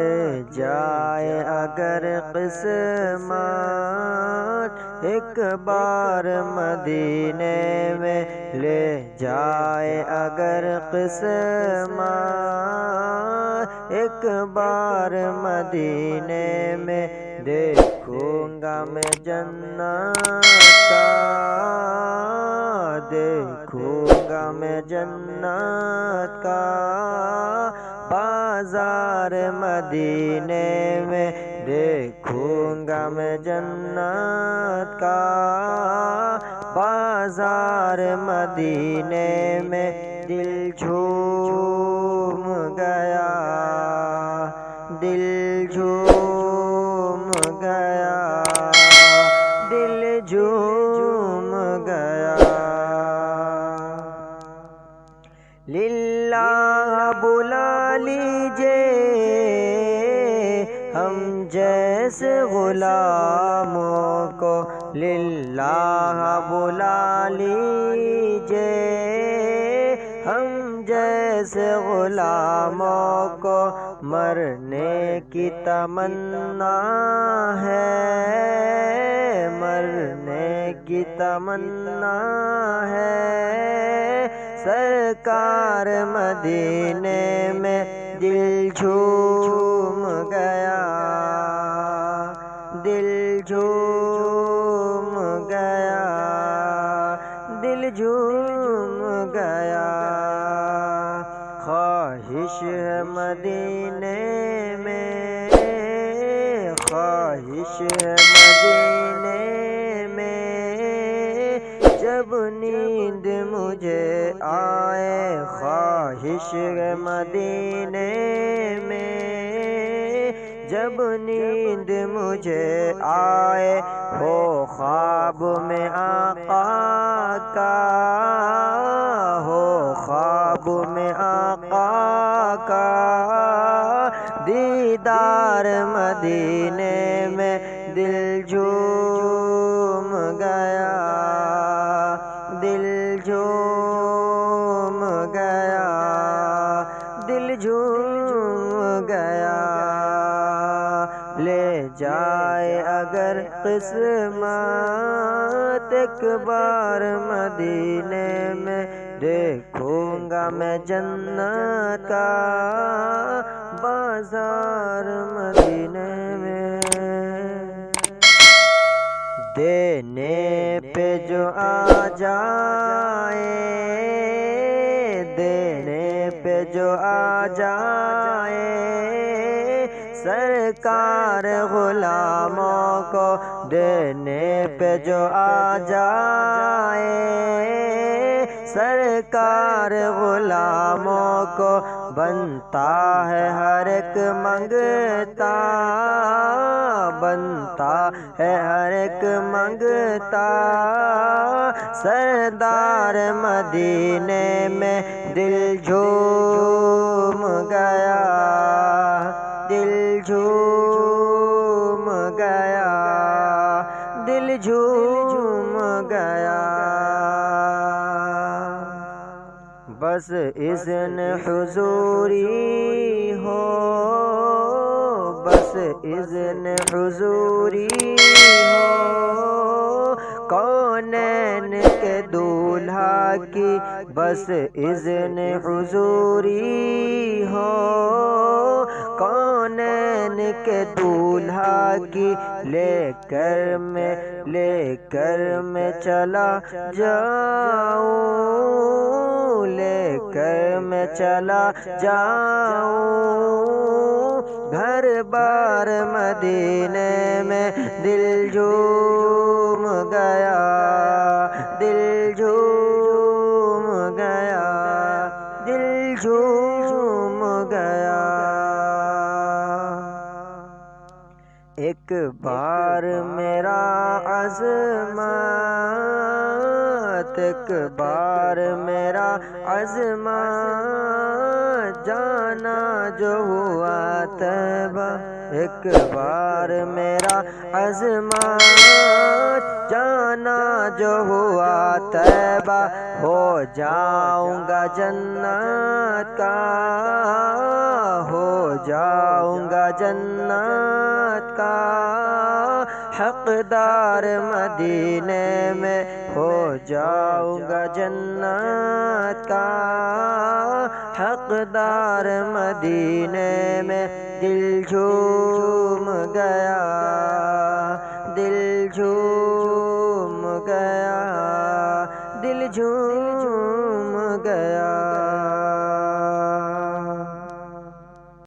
لے جائے اگر قسمت ایک بار مدینے میں، لے جائے اگر قسمت ایک بار مدینے میں، دیکھوں گا میں جنت کا، دیکھوں گا میں جنت کا بازار مدینے میں، دیکھوں گا میں جنت کا بازار مدینے میں، دل جھوم گیا، دل جھوم گیا، دل جھوم گیا۔ للہ بلا لیجئے ہم جیسے غلاموں کو، للہ بلا لیجئے ہم جیسے غلاموں کو، مرنے کی تمنا ہے، مرنے کی تمنا ہے، سرکار مدینے میں دل جھوم گیا، دل جھوم گیا، دل جھوم گیا۔ خواہش ہے مدینے میں، خواہش ہے مدینے میں، جب نیند مجھے آئے، خواہش ہے مدینے میں، جب نیند مجھے آئے، ہو خواب میں آقا کا، ہو خواب میں آقا کا دیدار مدینے میں، دل جھوم گیا، دل جھوم گیا، دل جھوم گیا۔ لے جائے اگر قسمت ایک بار مدینے میں، دیکھوں گا میں جنت کا بازار مدینے میں۔ دینے پہ جو آ جائے، دینے پہ جو آ جائے، سرکار غلاموں کو دینے پہ جو آ جائے، سرکار غلاموں کو بنتا ہے ہر ایک منگتا، بنتا ہے ہر ایک منگتا، سردار مدینے میں دل جھوم گیا، دل جھوم گیا، دل جھوم گیا۔ بس اذن حضوری ہو، بس اذن حضوری ہو، کونین کے دولہا کی بس اذن حضوری ہو، کونین کے دولہا کی، لے کر میں چلا جاؤں، لے کر میں چلا جاؤں، گھر بار مدینے میں، دل جھوم گیا، دل جھوم گیا، دل جھوم گیا۔ ایک بار میرا عزمت، ایک بار میرا عزمت، جانا جو ہوا طیبہ ایک بار میرا عزمات جانا جو ہوا طیبہ ہو جاؤں گا جنت کا ہو جاؤں گا جنت کا حقدار مدینے میں ہو جاؤں گا جنت کا حقدار مدینے میں دل جھوم گیا